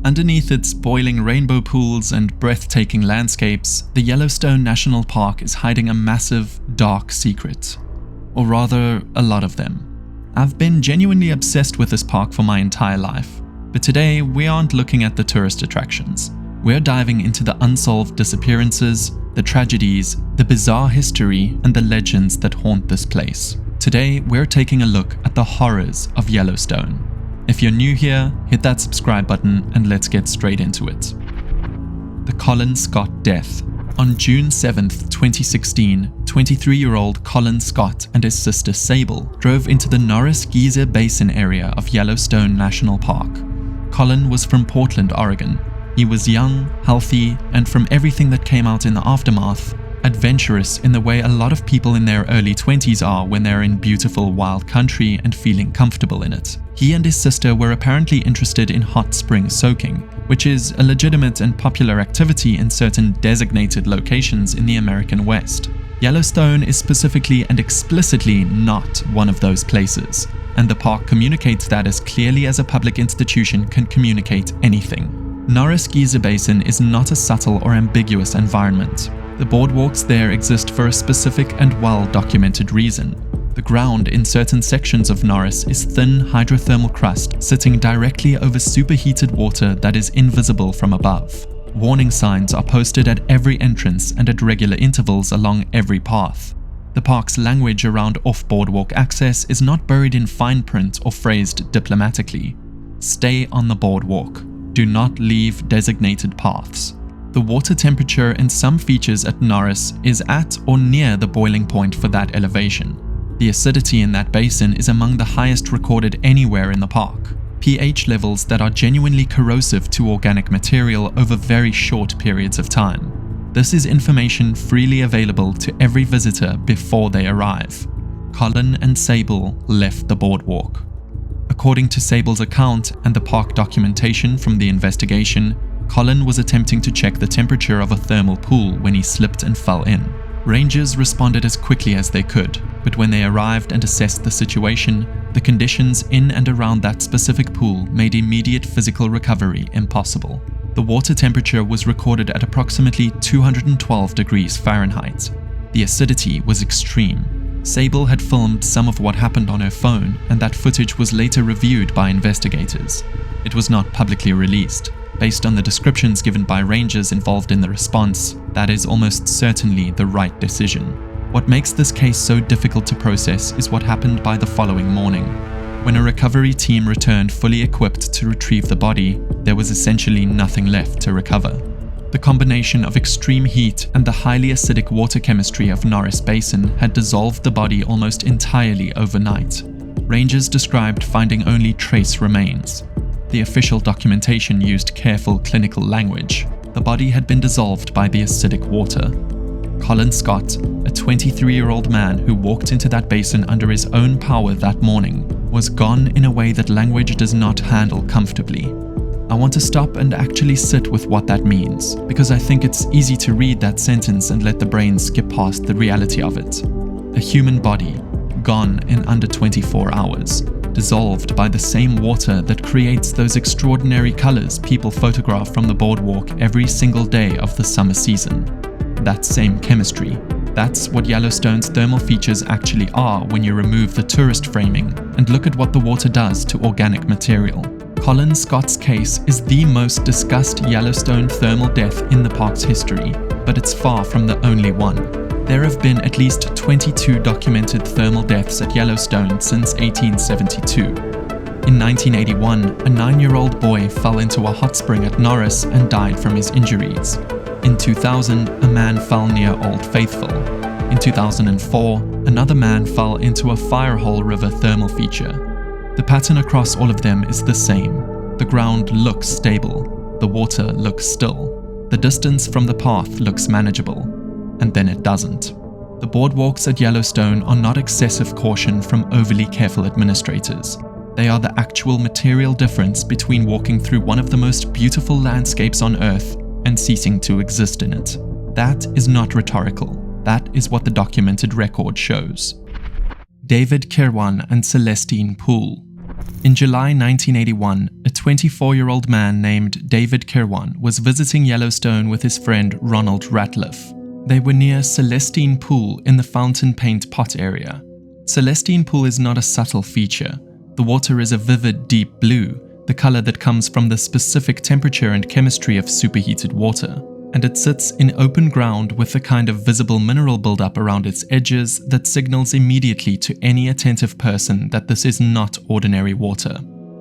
Underneath its boiling rainbow pools and breathtaking landscapes, the Yellowstone National Park is hiding a massive, dark secret. Or rather, a lot of them. I've been genuinely obsessed with this park for my entire life, but today we aren't looking at the tourist attractions. We're diving into the unsolved disappearances, the tragedies, the bizarre history, and the legends that haunt this place. Today, we're taking a look at the horrors of Yellowstone. If you're new here, hit that subscribe button and let's get straight into it. The Colin Scott death. On June 7th, 2016, 23-year-old Colin Scott and his sister Sable drove into the Norris-Geyser Basin area of Yellowstone National Park. Colin was from Portland, Oregon. He was young, healthy, and from everything that came out in the aftermath, adventurous in the way a lot of people in their early 20s are when they're in beautiful wild country and feeling comfortable in it. He and his sister were apparently interested in hot spring soaking, which is a legitimate and popular activity in certain designated locations in the American West. Yellowstone is specifically and explicitly not one of those places, and the park communicates that as clearly as a public institution can communicate anything. Norris-Geyser Basin is not a subtle or ambiguous environment. The boardwalks there exist for a specific and well-documented reason. The ground in certain sections of Norris is thin hydrothermal crust sitting directly over superheated water that is invisible from above. Warning signs are posted at every entrance and at regular intervals along every path. The park's language around off-boardwalk access is not buried in fine print or phrased diplomatically. Stay on the boardwalk. Do not leave designated paths. The water temperature in some features at Norris is at or near the boiling point for that elevation. The acidity in that basin is among the highest recorded anywhere in the park. pH levels that are genuinely corrosive to organic material over very short periods of time. This is information freely available to every visitor before they arrive. Colin and Sable left the boardwalk. According to Sable's account and the park documentation from the investigation, Colin was attempting to check the temperature of a thermal pool when he slipped and fell in. Rangers responded as quickly as they could, but when they arrived and assessed the situation, the conditions in and around that specific pool made immediate physical recovery impossible. The water temperature was recorded at approximately 212 degrees Fahrenheit. The acidity was extreme. Sable had filmed some of what happened on her phone, and that footage was later reviewed by investigators. It was not publicly released. Based on the descriptions given by rangers involved in the response, that is almost certainly the right decision. What makes this case so difficult to process is what happened by the following morning. When a recovery team returned fully equipped to retrieve the body, there was essentially nothing left to recover. The combination of extreme heat and the highly acidic water chemistry of Norris Basin had dissolved the body almost entirely overnight. Rangers described finding only trace remains. The official documentation used careful clinical language. The body had been dissolved by the acidic water. Colin Scott, a 23-year-old man who walked into that basin under his own power that morning, was gone in a way that language does not handle comfortably. I want to stop and actually sit with what that means, because I think it's easy to read that sentence and let the brain skip past the reality of it. A human body, gone in under 24 hours. Dissolved by the same water that creates those extraordinary colors people photograph from the boardwalk every single day of the summer season. That same chemistry. That's what Yellowstone's thermal features actually are when you remove the tourist framing and look at what the water does to organic material. Colin Scott's case is the most discussed Yellowstone thermal death in the park's history, but it's far from the only one. There have been at least 22 documented thermal deaths at Yellowstone since 1872. In 1981, a 9-year-old boy fell into a hot spring at Norris and died from his injuries. In 2000, a man fell near Old Faithful. In 2004, another man fell into a Firehole River thermal feature. The pattern across all of them is the same. The ground looks stable. The water looks still. The distance from the path looks manageable. And then it doesn't. The boardwalks at Yellowstone are not excessive caution from overly careful administrators. They are the actual material difference between walking through one of the most beautiful landscapes on Earth and ceasing to exist in it. That is not rhetorical. That is what the documented record shows. David Kirwan and Celestine Pool. In July 1981, a 24-year-old man named David Kirwan was visiting Yellowstone with his friend Ronald Ratliff. They were near Celestine Pool in the fountain paint pot area. Celestine Pool is not a subtle feature. The water is a vivid deep blue, the color that comes from the specific temperature and chemistry of superheated water. And it sits in open ground with a kind of visible mineral buildup around its edges that signals immediately to any attentive person that this is not ordinary water.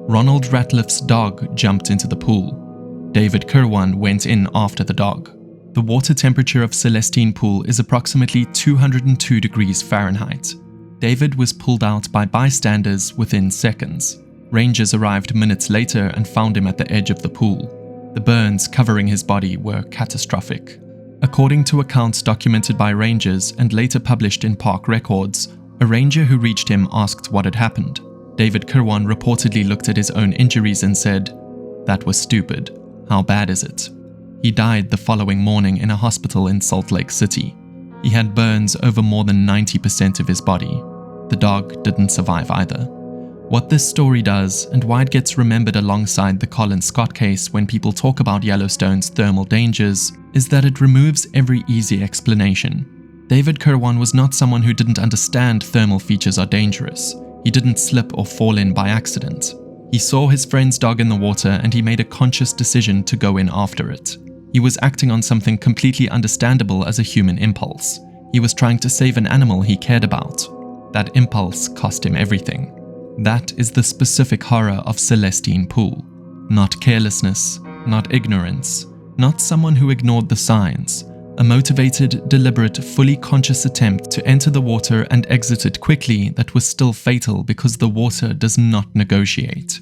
Ronald Ratliff's dog jumped into the pool. David Kirwan went in after the dog. The water temperature of Celestine Pool is approximately 202 degrees Fahrenheit. David was pulled out by bystanders within seconds. Rangers arrived minutes later and found him at the edge of the pool. The burns covering his body were catastrophic. According to accounts documented by rangers and later published in park records, a ranger who reached him asked what had happened. David Kirwan reportedly looked at his own injuries and said, "That was stupid. How bad is it?" He died the following morning in a hospital in Salt Lake City. He had burns over more than 90% of his body. The dog didn't survive either. What this story does, and why it gets remembered alongside the Colin Scott case when people talk about Yellowstone's thermal dangers, is that it removes every easy explanation. David Kirwan was not someone who didn't understand thermal features are dangerous. He didn't slip or fall in by accident. He saw his friend's dog in the water and he made a conscious decision to go in after it. He was acting on something completely understandable as a human impulse. He was trying to save an animal he cared about. That impulse cost him everything. That is the specific horror of Celestine Pool. Not carelessness, not ignorance, not someone who ignored the signs. A motivated, deliberate, fully conscious attempt to enter the water and exit it quickly that was still fatal because the water does not negotiate.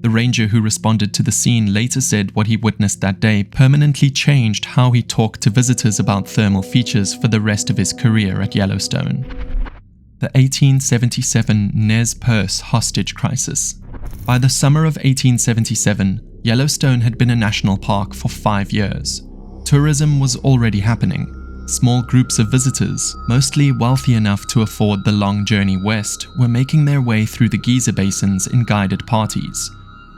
The ranger who responded to the scene later said what he witnessed that day permanently changed how he talked to visitors about thermal features for the rest of his career at Yellowstone. The 1877 Nez Perce hostage crisis. By the summer of 1877, Yellowstone had been a national park for 5 years. Tourism was already happening. Small groups of visitors, mostly wealthy enough to afford the long journey west, were making their way through the geyser basins in guided parties.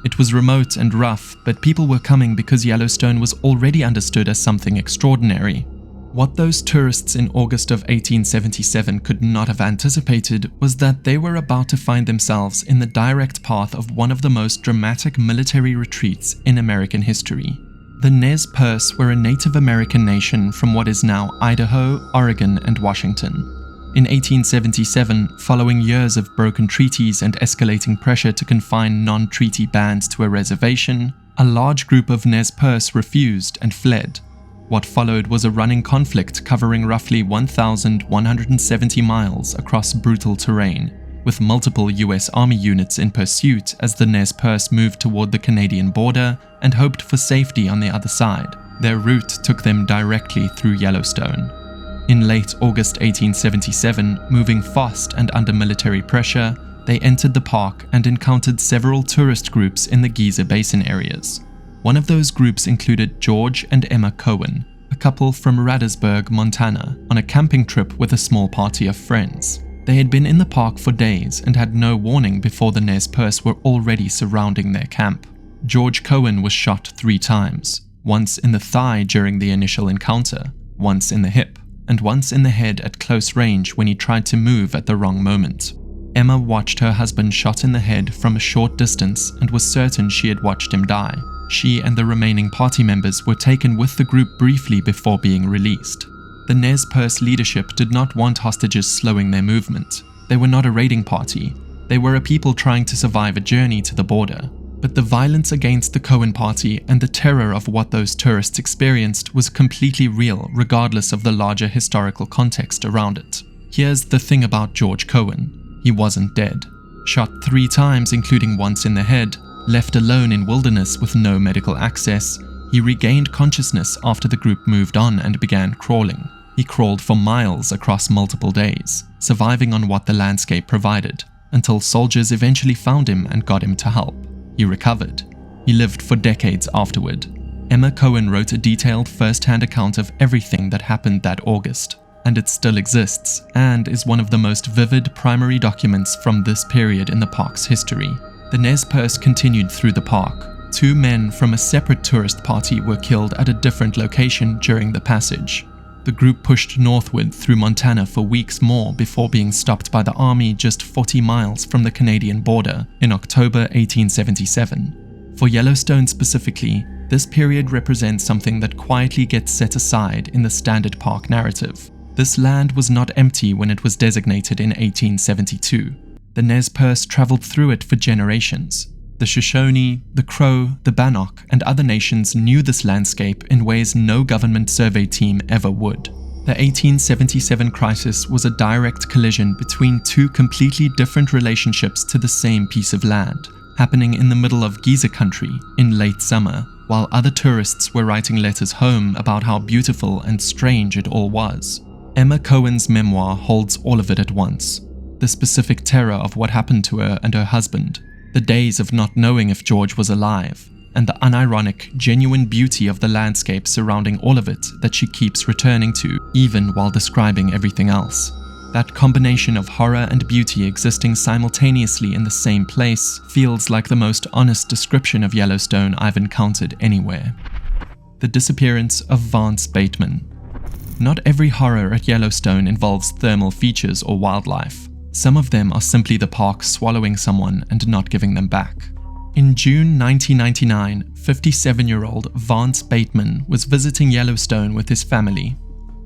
It was remote and rough, but people were coming because Yellowstone was already understood as something extraordinary. What those tourists in August of 1877 could not have anticipated was that they were about to find themselves in the direct path of one of the most dramatic military retreats in American history. The Nez Perce were a Native American nation from what is now Idaho, Oregon, and Washington. In 1877, following years of broken treaties and escalating pressure to confine non-treaty bands to a reservation, a large group of Nez Perce refused and fled. What followed was a running conflict covering roughly 1,170 miles across brutal terrain, with multiple US Army units in pursuit as the Nez Perce moved toward the Canadian border and hoped for safety on the other side. Their route took them directly through Yellowstone. In late August 1877, moving fast and under military pressure, they entered the park and encountered several tourist groups in the Geyser Basin areas. One of those groups included George and Emma Cohen, a couple from Radisburg, Montana, on a camping trip with a small party of friends. They had been in the park for days and had no warning before the Nez Perce were already surrounding their camp. George Cohen was shot 3 times, once in the thigh during the initial encounter, once in the hip, and once in the head at close range when he tried to move at the wrong moment. Emma watched her husband shot in the head from a short distance and was certain she had watched him die. She and the remaining party members were taken with the group briefly before being released. The Nez Perce leadership did not want hostages slowing their movement. They were not a raiding party. They were a people trying to survive a journey to the border. But the violence against the Cohen party and the terror of what those tourists experienced was completely real, regardless of the larger historical context around it. Here's the thing about George Cohen. He wasn't dead. Shot 3 times, including once in the head, left alone in wilderness with no medical access, he regained consciousness after the group moved on and began crawling. He crawled for miles across multiple days, surviving on what the landscape provided, until soldiers eventually found him and got him to help. He recovered. He lived for decades afterward. Emma Cohen wrote a detailed first-hand account of everything that happened that August, and it still exists and is one of the most vivid primary documents from this period in the park's history. The Nez Perce continued through the park. 2 men from a separate tourist party were killed at a different location during the passage. The group pushed northward through Montana for weeks more before being stopped by the army just 40 miles from the Canadian border in October 1877. For Yellowstone specifically, this period represents something that quietly gets set aside in the standard park narrative. This land was not empty when it was designated in 1872. The Nez Perce traveled through it for generations. The Shoshone, the Crow, the Bannock, and other nations knew this landscape in ways no government survey team ever would. The 1877 crisis was a direct collision between 2 completely different relationships to the same piece of land, happening in the middle of geyser country in late summer, while other tourists were writing letters home about how beautiful and strange it all was. Emma Cohen's memoir holds all of it at once. The specific terror of what happened to her and her husband, the days of not knowing if George was alive, and the unironic, genuine beauty of the landscape surrounding all of it that she keeps returning to, even while describing everything else. That combination of horror and beauty existing simultaneously in the same place feels like the most honest description of Yellowstone I've encountered anywhere. The disappearance of Vance Bateman. Not every horror at Yellowstone involves thermal features or wildlife. Some of them are simply the park swallowing someone and not giving them back. In June 1999, 57-year-old Vance Bateman was visiting Yellowstone with his family.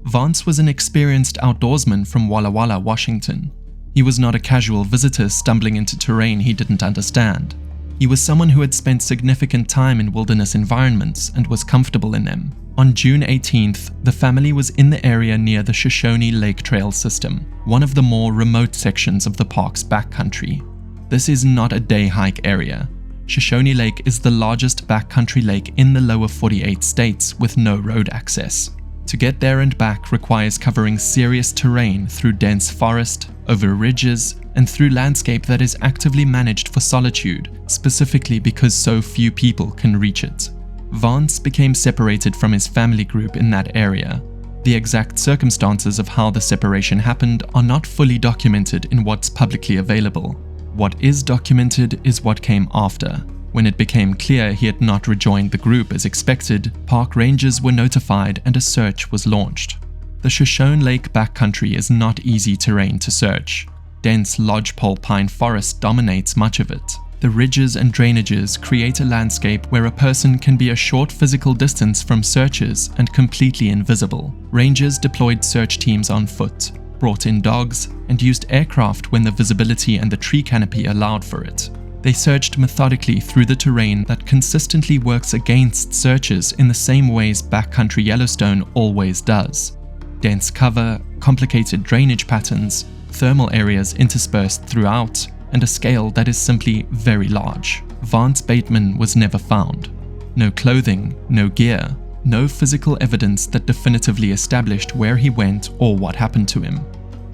Vance was an experienced outdoorsman from Walla Walla, Washington. He was not a casual visitor stumbling into terrain he didn't understand. He was someone who had spent significant time in wilderness environments and was comfortable in them. On June 18th, the family was in the area near the Shoshone Lake Trail system, one of the more remote sections of the park's backcountry. This is not a day hike area. Shoshone Lake is the largest backcountry lake in the lower 48 states with no road access. To get there and back requires covering serious terrain through dense forest, over ridges, and through landscape that is actively managed for solitude, specifically because so few people can reach it. Vance became separated from his family group in that area. The exact circumstances of how the separation happened are not fully documented in what's publicly available. What is documented is what came after. When it became clear he had not rejoined the group as expected, park rangers were notified and a search was launched. The Shoshone Lake backcountry is not easy terrain to search. Dense lodgepole pine forest dominates much of it. The ridges and drainages create a landscape where a person can be a short physical distance from searchers and completely invisible. Rangers deployed search teams on foot, brought in dogs, and used aircraft when the visibility and the tree canopy allowed for it. They searched methodically through the terrain that consistently works against searchers in the same ways backcountry Yellowstone always does. Dense cover, complicated drainage patterns, thermal areas interspersed throughout, and a scale that is simply very large. Vance Bateman was never found. No clothing, no gear, no physical evidence that definitively established where he went or what happened to him.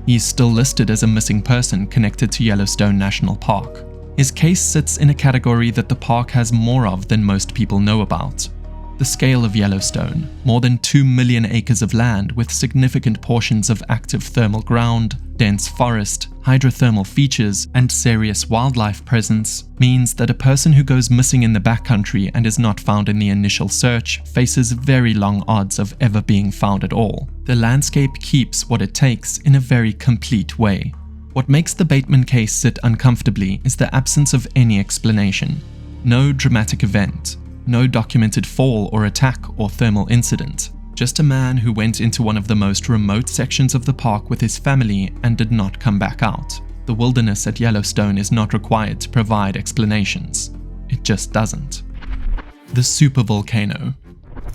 He is still listed as a missing person connected to Yellowstone National Park. His case sits in a category that the park has more of than most people know about. The scale of Yellowstone, more than 2 million acres of land with significant portions of active thermal ground, dense forest, hydrothermal features, and serious wildlife presence, means that a person who goes missing in the backcountry and is not found in the initial search faces very long odds of ever being found at all. The landscape keeps what it takes in a very complete way. What makes the Bateman case sit uncomfortably is the absence of any explanation. No dramatic event. No documented fall or attack or thermal incident. Just a man who went into one of the most remote sections of the park with his family and did not come back out. The wilderness at Yellowstone is not required to provide explanations. It just doesn't. The supervolcano.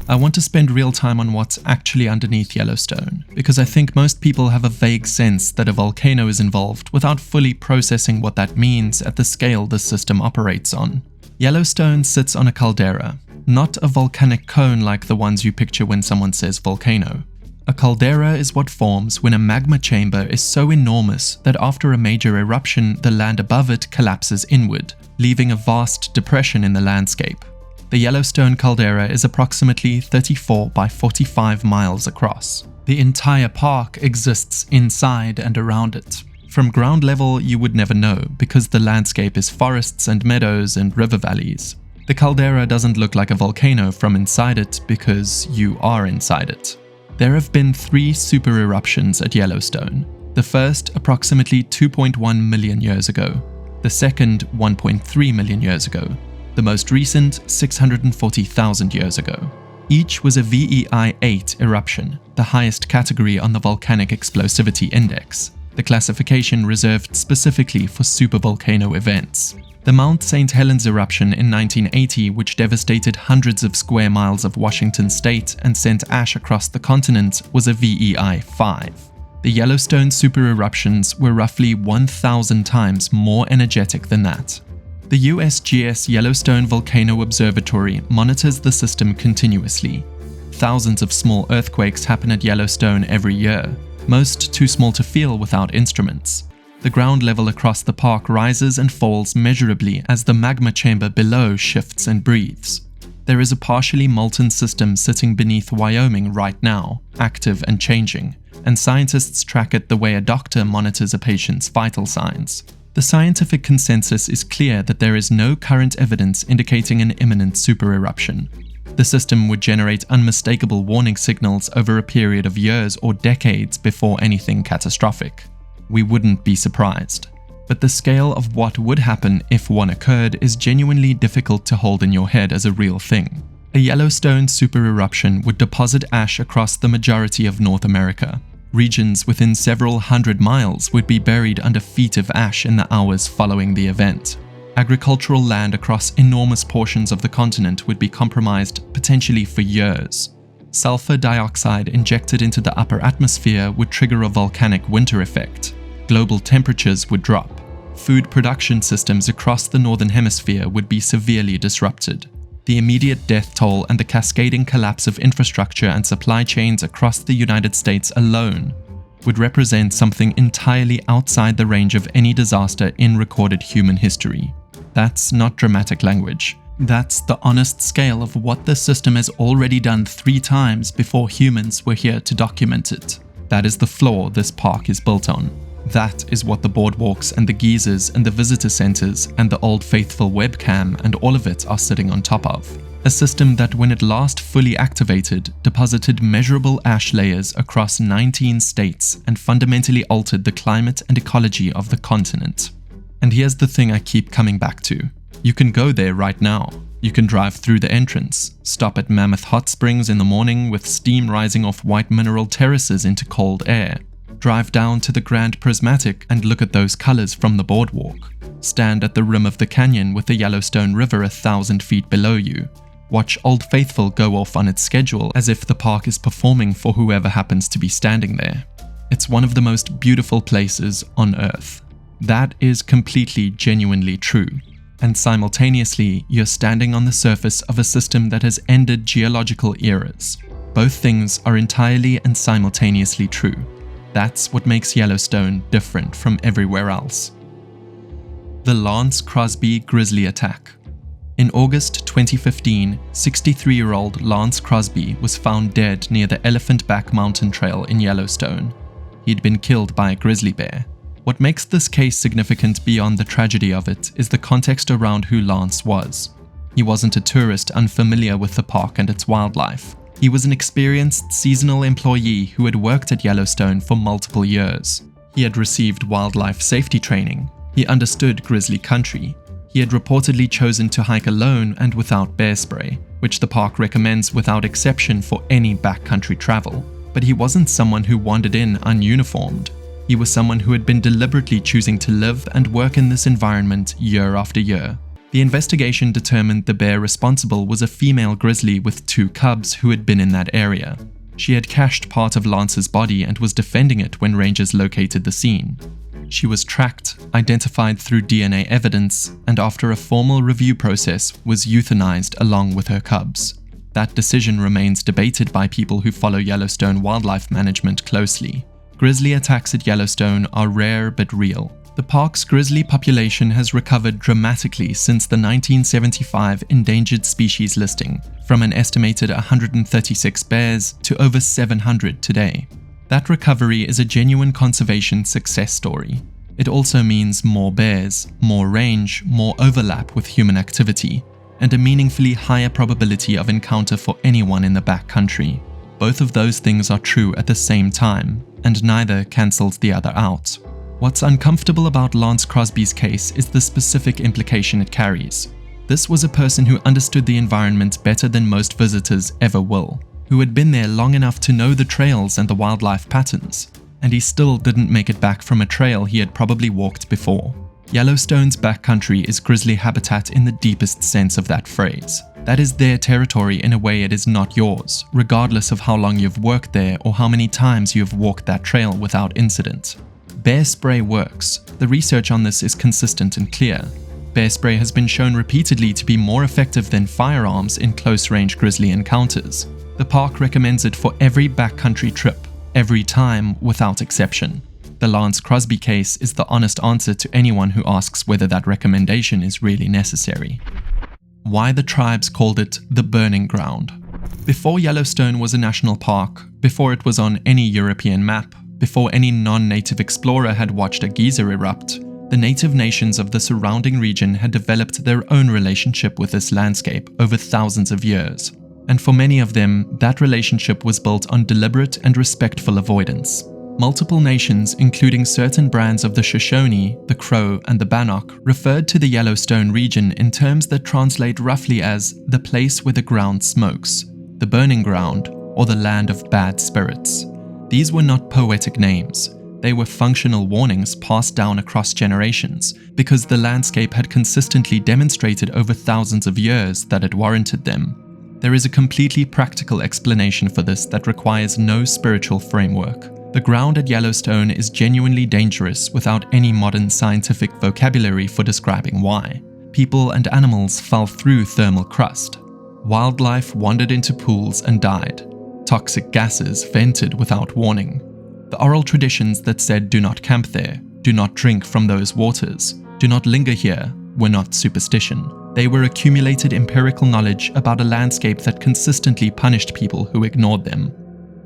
I want to spend real time on what's actually underneath Yellowstone, because I think most people have a vague sense that a volcano is involved without fully processing what that means at the scale the system operates on. Yellowstone sits on a caldera, not a volcanic cone like the ones you picture when someone says volcano. A caldera is what forms when a magma chamber is so enormous that after a major eruption, the land above it collapses inward, leaving a vast depression in the landscape. The Yellowstone caldera is approximately 34 by 45 miles across. The entire park exists inside and around it. From ground level, you would never know, because the landscape is forests and meadows and river valleys. The caldera doesn't look like a volcano from inside it because you are inside it. There have been 3 super eruptions at Yellowstone. The first approximately 2.1 million years ago. The second 1.3 million years ago. The most recent 640,000 years ago. Each was a VEI 8 eruption, the highest category on the Volcanic Explosivity Index, the classification reserved specifically for supervolcano events. The Mount St. Helens eruption in 1980, which devastated hundreds of square miles of Washington state and sent ash across the continent, was a VEI 5. The Yellowstone super eruptions were roughly 1,000 times more energetic than that. The USGS Yellowstone Volcano Observatory monitors the system continuously. Thousands of small earthquakes happen at Yellowstone every year, most too small to feel without instruments. The ground level across the park rises and falls measurably as the magma chamber below shifts and breathes. There is a partially molten system sitting beneath Wyoming right now, active and changing, and scientists track it the way a doctor monitors a patient's vital signs. The scientific consensus is clear that there is no current evidence indicating an imminent supereruption. The system would generate unmistakable warning signals over a period of years or decades before anything catastrophic. We wouldn't be surprised. But the scale of what would happen if one occurred is genuinely difficult to hold in your head as a real thing. A Yellowstone supereruption would deposit ash across the majority of North America. Regions within several hundred miles would be buried under feet of ash in the hours following the event. Agricultural land across enormous portions of the continent would be compromised potentially for years. Sulfur dioxide injected into the upper atmosphere would trigger a volcanic winter effect. Global temperatures would drop. Food production systems across the northern hemisphere would be severely disrupted. The immediate death toll and the cascading collapse of infrastructure and supply chains across the United States alone would represent something entirely outside the range of any disaster in recorded human history. That's not dramatic language. That's the honest scale of what the system has already done 3 times before humans were here to document it. That is the flaw this park is built on. That is what the boardwalks and the geysers and the visitor centers and the Old Faithful webcam and all of it are sitting on top of. A system that, when it last fully activated, deposited measurable ash layers across 19 states and fundamentally altered the climate and ecology of the continent. And here's the thing I keep coming back to. You can go there right now. You can drive through the entrance, stop at Mammoth Hot Springs in the morning with steam rising off white mineral terraces into cold air. Drive down to the Grand Prismatic and look at those colors from the boardwalk. Stand at the rim of the canyon with the Yellowstone River 1,000 feet below you. Watch Old Faithful go off on its schedule as if the park is performing for whoever happens to be standing there. It's one of the most beautiful places on Earth. That is completely, genuinely true. And simultaneously, you're standing on the surface of a system that has ended geological eras. Both things are entirely and simultaneously true. That's what makes Yellowstone different from everywhere else. The Lance Crosby Grizzly Attack. In August 2015, 63-year-old Lance Crosby was found dead near the Elephant Back Mountain Trail in Yellowstone. He'd been killed by a grizzly bear. What makes this case significant beyond the tragedy of it is the context around who Lance was. He wasn't a tourist unfamiliar with the park and its wildlife. He was an experienced seasonal employee who had worked at Yellowstone for multiple years. He had received wildlife safety training. He understood grizzly country. He had reportedly chosen to hike alone and without bear spray, which the park recommends without exception for any backcountry travel. But he wasn't someone who wandered in ununiformed. He was someone who had been deliberately choosing to live and work in this environment year after year. The investigation determined the bear responsible was a female grizzly with 2 cubs who had been in that area. She had cached part of Lance's body and was defending it when rangers located the scene. She was tracked, identified through DNA evidence, and after a formal review process was euthanized along with her cubs. That decision remains debated by people who follow Yellowstone wildlife management closely. Grizzly attacks at Yellowstone are rare but real. The park's grizzly population has recovered dramatically since the 1975 endangered species listing, from an estimated 136 bears to over 700 today. That recovery is a genuine conservation success story. It also means more bears, more range, more overlap with human activity, and a meaningfully higher probability of encounter for anyone in the backcountry. Both of those things are true at the same time, and neither cancels the other out. What's uncomfortable about Lance Crosby's case is the specific implication it carries. This was a person who understood the environment better than most visitors ever will, who had been there long enough to know the trails and the wildlife patterns, and he still didn't make it back from a trail he had probably walked before. Yellowstone's backcountry is grizzly habitat in the deepest sense of that phrase. That is their territory in a way it is not yours, regardless of how long you've worked there or how many times you have walked that trail without incident. Bear spray works. The research on this is consistent and clear. Bear spray has been shown repeatedly to be more effective than firearms in close-range grizzly encounters. The park recommends it for every backcountry trip, every time, without exception. The Lance Crosby case is the honest answer to anyone who asks whether that recommendation is really necessary. Why the tribes called it the burning ground. Before Yellowstone was a national park, before it was on any European map, before any non-native explorer had watched a geyser erupt, the native nations of the surrounding region had developed their own relationship with this landscape over thousands of years. And for many of them, that relationship was built on deliberate and respectful avoidance. Multiple nations, including certain brands of the Shoshone, the Crow, and the Bannock, referred to the Yellowstone region in terms that translate roughly as the place where the ground smokes, the burning ground, or the land of bad spirits. These were not poetic names. They were functional warnings passed down across generations because the landscape had consistently demonstrated over thousands of years that it warranted them. There is a completely practical explanation for this that requires no spiritual framework. The ground at Yellowstone is genuinely dangerous without any modern scientific vocabulary for describing why. People and animals fell through thermal crust. Wildlife wandered into pools and died. Toxic gases vented without warning. The oral traditions that said do not camp there, do not drink from those waters, do not linger here, were not superstition. They were accumulated empirical knowledge about a landscape that consistently punished people who ignored them.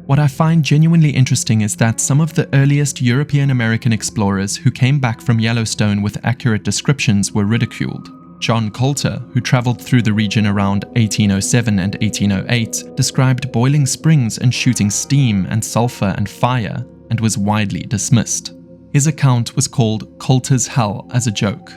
What I find genuinely interesting is that some of the earliest European American explorers who came back from Yellowstone with accurate descriptions were ridiculed. John Coulter, who traveled through the region around 1807 and 1808, described boiling springs and shooting steam and sulfur and fire, and was widely dismissed. His account was called Coulter's Hell as a joke.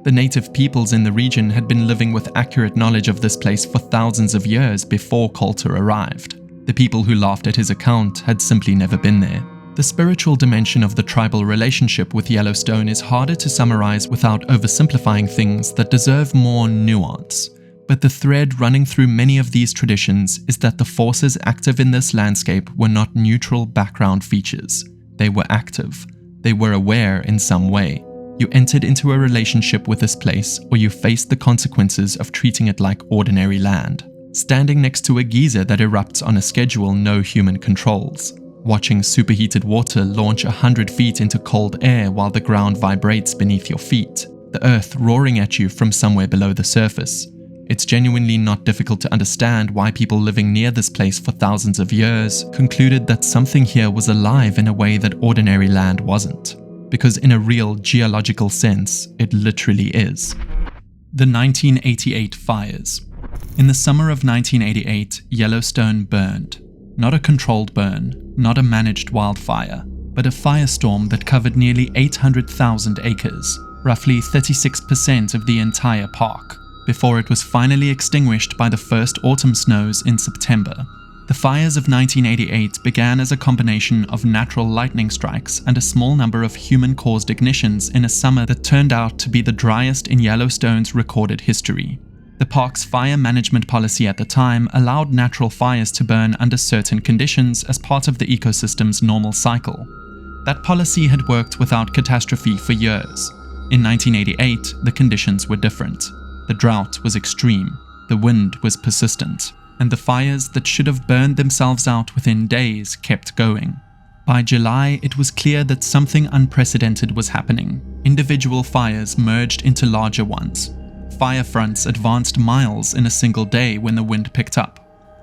The native peoples in the region had been living with accurate knowledge of this place for thousands of years before Coulter arrived. The people who laughed at his account had simply never been there. The spiritual dimension of the tribal relationship with Yellowstone is harder to summarize without oversimplifying things that deserve more nuance. But the thread running through many of these traditions is that the forces active in this landscape were not neutral background features. They were active. They were aware in some way. You entered into a relationship with this place, or you faced the consequences of treating it like ordinary land. Standing next to a geyser that erupts on a schedule no human controls. Watching superheated water launch 100 feet into cold air while the ground vibrates beneath your feet. The earth roaring at you from somewhere below the surface. It's genuinely not difficult to understand why people living near this place for thousands of years concluded that something here was alive in a way that ordinary land wasn't. Because in a real geological sense, it literally is. The 1988 fires. In the summer of 1988, Yellowstone burned. Not a controlled burn, not a managed wildfire, but a firestorm that covered nearly 800,000 acres, roughly 36% of the entire park, before it was finally extinguished by the first autumn snows in September. The fires of 1988 began as a combination of natural lightning strikes and a small number of human-caused ignitions in a summer that turned out to be the driest in Yellowstone's recorded history. The park's fire management policy at the time allowed natural fires to burn under certain conditions as part of the ecosystem's normal cycle. That policy had worked without catastrophe for years. In 1988, the conditions were different. The drought was extreme, the wind was persistent, and the fires that should have burned themselves out within days kept going. By July, it was clear that something unprecedented was happening. Individual fires merged into larger ones. Fire fronts advanced miles in a single day when the wind picked up.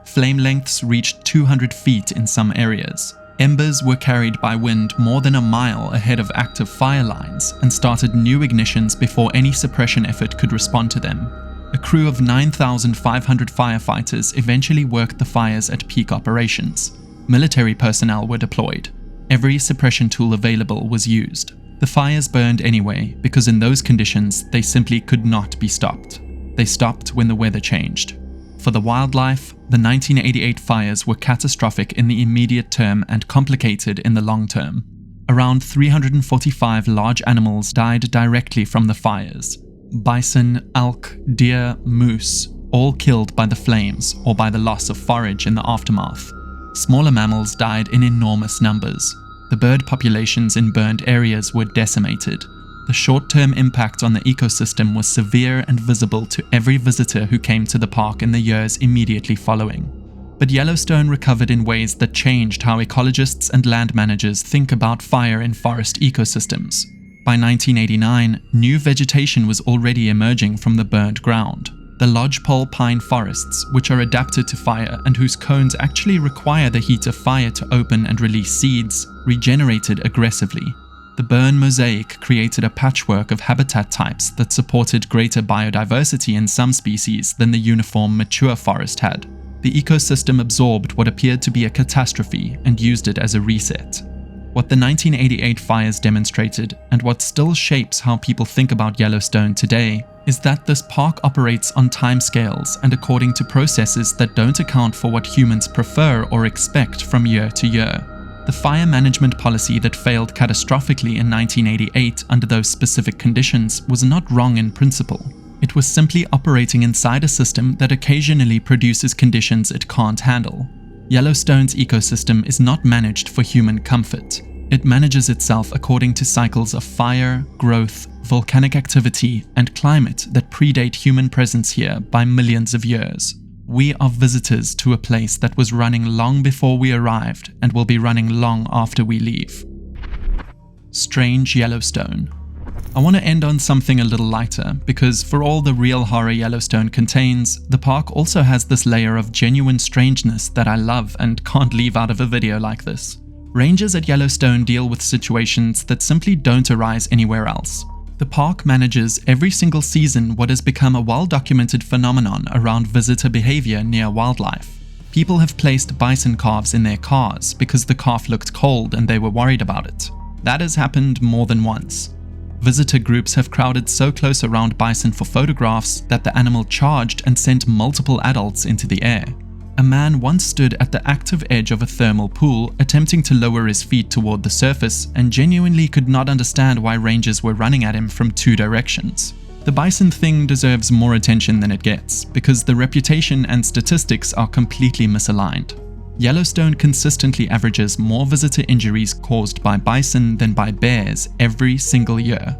Flame lengths reached 200 feet in some areas. Embers were carried by wind more than a mile ahead of active fire lines and started new ignitions before any suppression effort could respond to them. A crew of 9,500 firefighters eventually worked the fires at peak operations. Military personnel were deployed. Every suppression tool available was used. The fires burned anyway because in those conditions they simply could not be stopped. They stopped when the weather changed. For the wildlife, the 1988 fires were catastrophic in the immediate term and complicated in the long term. Around 345 large animals died directly from the fires. Bison, elk, deer, moose, all killed by the flames or by the loss of forage in the aftermath. Smaller mammals died in enormous numbers. The bird populations in burned areas were decimated. The short-term impact on the ecosystem was severe and visible to every visitor who came to the park in the years immediately following. But Yellowstone recovered in ways that changed how ecologists and land managers think about fire in forest ecosystems. By 1989, new vegetation was already emerging from the burned ground. The lodgepole pine forests, which are adapted to fire and whose cones actually require the heat of fire to open and release seeds, regenerated aggressively. The burn mosaic created a patchwork of habitat types that supported greater biodiversity in some species than the uniform mature forest had. The ecosystem absorbed what appeared to be a catastrophe and used it as a reset. What the 1988 fires demonstrated, and what still shapes how people think about Yellowstone today, is that this park operates on timescales and according to processes that don't account for what humans prefer or expect from year to year. The fire management policy that failed catastrophically in 1988 under those specific conditions was not wrong in principle. It was simply operating inside a system that occasionally produces conditions it can't handle. Yellowstone's ecosystem is not managed for human comfort. It manages itself according to cycles of fire, growth, volcanic activity, and climate that predate human presence here by millions of years. We are visitors to a place that was running long before we arrived and will be running long after we leave. Strange Yellowstone. I want to end on something a little lighter, because for all the real horror Yellowstone contains, the park also has this layer of genuine strangeness that I love and can't leave out of a video like this. Rangers at Yellowstone deal with situations that simply don't arise anywhere else. The park manages every single season what has become a well-documented phenomenon around visitor behavior near wildlife. People have placed bison calves in their cars because the calf looked cold and they were worried about it. That has happened more than once. Visitor groups have crowded so close around bison for photographs that the animal charged and sent multiple adults into the air. A man once stood at the active edge of a thermal pool, attempting to lower his feet toward the surface, and genuinely could not understand why rangers were running at him from two directions. The bison thing deserves more attention than it gets, because the reputation and statistics are completely misaligned. Yellowstone consistently averages more visitor injuries caused by bison than by bears every single year.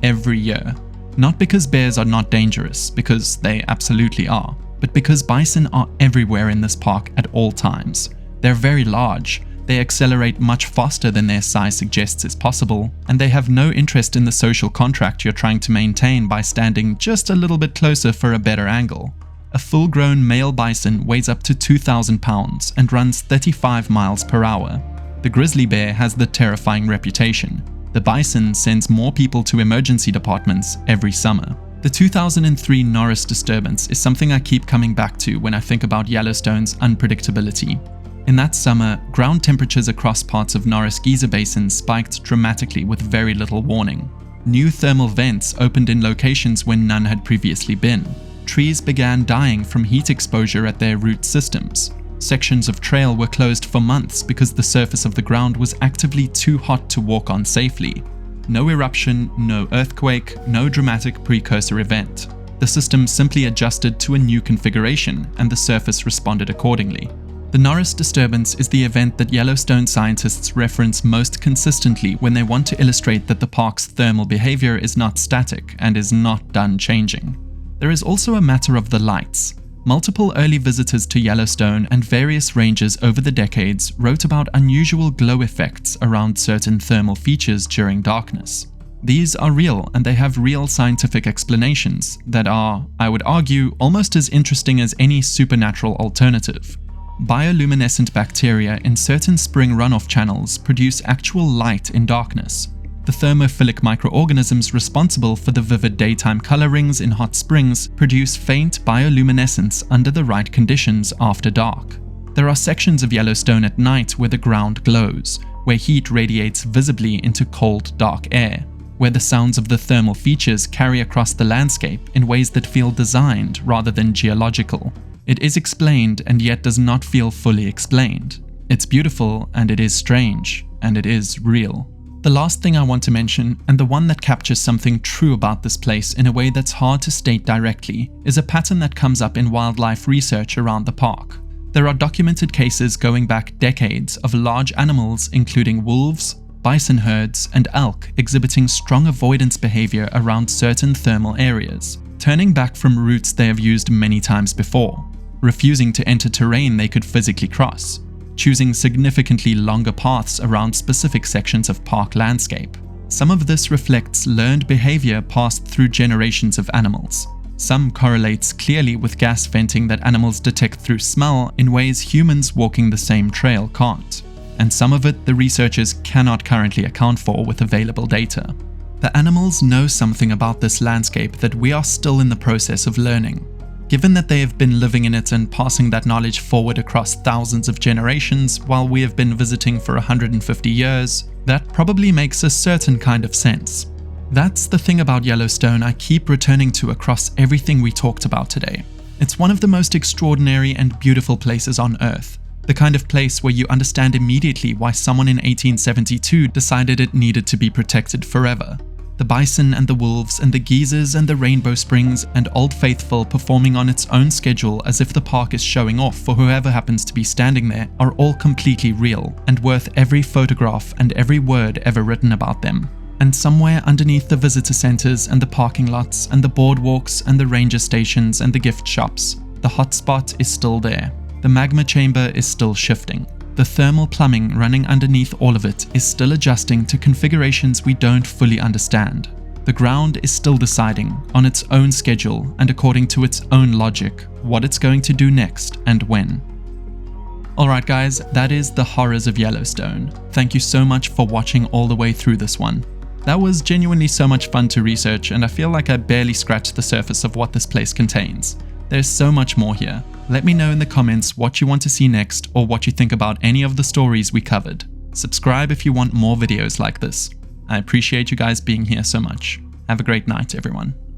Every year. Not because bears are not dangerous, because they absolutely are, but because bison are everywhere in this park at all times. They're very large, they accelerate much faster than their size suggests is possible, and they have no interest in the social contract you're trying to maintain by standing just a little bit closer for a better angle. A full-grown male bison weighs up to 2,000 pounds and runs 35 miles per hour. The grizzly bear has the terrifying reputation. The bison sends more people to emergency departments every summer. The 2003 Norris disturbance is something I keep coming back to when I think about Yellowstone's unpredictability. In that summer, ground temperatures across parts of Norris Geyser Basin spiked dramatically with very little warning. New thermal vents opened in locations where none had previously been. Trees began dying from heat exposure at their root systems. Sections of trail were closed for months because the surface of the ground was actively too hot to walk on safely. No eruption, no earthquake, no dramatic precursor event. The system simply adjusted to a new configuration, and the surface responded accordingly. The Norris disturbance is the event that Yellowstone scientists reference most consistently when they want to illustrate that the park's thermal behavior is not static and is not done changing. There is also a matter of the lights. Multiple early visitors to Yellowstone and various rangers over the decades wrote about unusual glow effects around certain thermal features during darkness. These are real, and they have real scientific explanations that are, I would argue, almost as interesting as any supernatural alternative. bioluminescent bacteria in certain spring runoff channels produce actual light in darkness. The thermophilic microorganisms responsible for the vivid daytime color rings in hot springs produce faint bioluminescence under the right conditions after dark. There are sections of Yellowstone at night where the ground glows, where heat radiates visibly into cold, dark air, where the sounds of the thermal features carry across the landscape in ways that feel designed rather than geological. It is explained and yet does not feel fully explained. It's beautiful and it is strange, and it is real. The last thing I want to mention, and the one that captures something true about this place in a way that's hard to state directly, is a pattern that comes up in wildlife research around the park. There are documented cases going back decades of large animals including wolves, bison herds, and elk exhibiting strong avoidance behavior around certain thermal areas, turning back from routes they have used many times before, refusing to enter terrain they could physically cross, choosing significantly longer paths around specific sections of park landscape. Some of this reflects learned behavior passed through generations of animals. Some correlates clearly with gas venting that animals detect through smell in ways humans walking the same trail can't. And some of it the researchers cannot currently account for with available data. The animals know something about this landscape that we are still in the process of learning. Given that they have been living in it and passing that knowledge forward across thousands of generations while we have been visiting for 150 years, that probably makes a certain kind of sense. That's the thing about Yellowstone I keep returning to across everything we talked about today. It's one of the most extraordinary and beautiful places on Earth. The kind of place where you understand immediately why someone in 1872 decided it needed to be protected forever. The bison and the wolves and the geysers and the rainbow springs and Old Faithful performing on its own schedule as if the park is showing off for whoever happens to be standing there are all completely real and worth every photograph and every word ever written about them. And somewhere underneath the visitor centers and the parking lots and the boardwalks and the ranger stations and the gift shops, the hotspot is still there. The magma chamber is still shifting. The thermal plumbing running underneath all of it is still adjusting to configurations we don't fully understand. The ground is still deciding, on its own schedule and according to its own logic, what it's going to do next and when. Alright guys, that is the horrors of Yellowstone. Thank you so much for watching all the way through this one. That was genuinely so much fun to research, and I feel like I barely scratched the surface of what this place contains. There's so much more here. Let me know in the comments what you want to see next or what you think about any of the stories we covered. Subscribe if you want more videos like this. I appreciate you guys being here so much. Have a great night, everyone.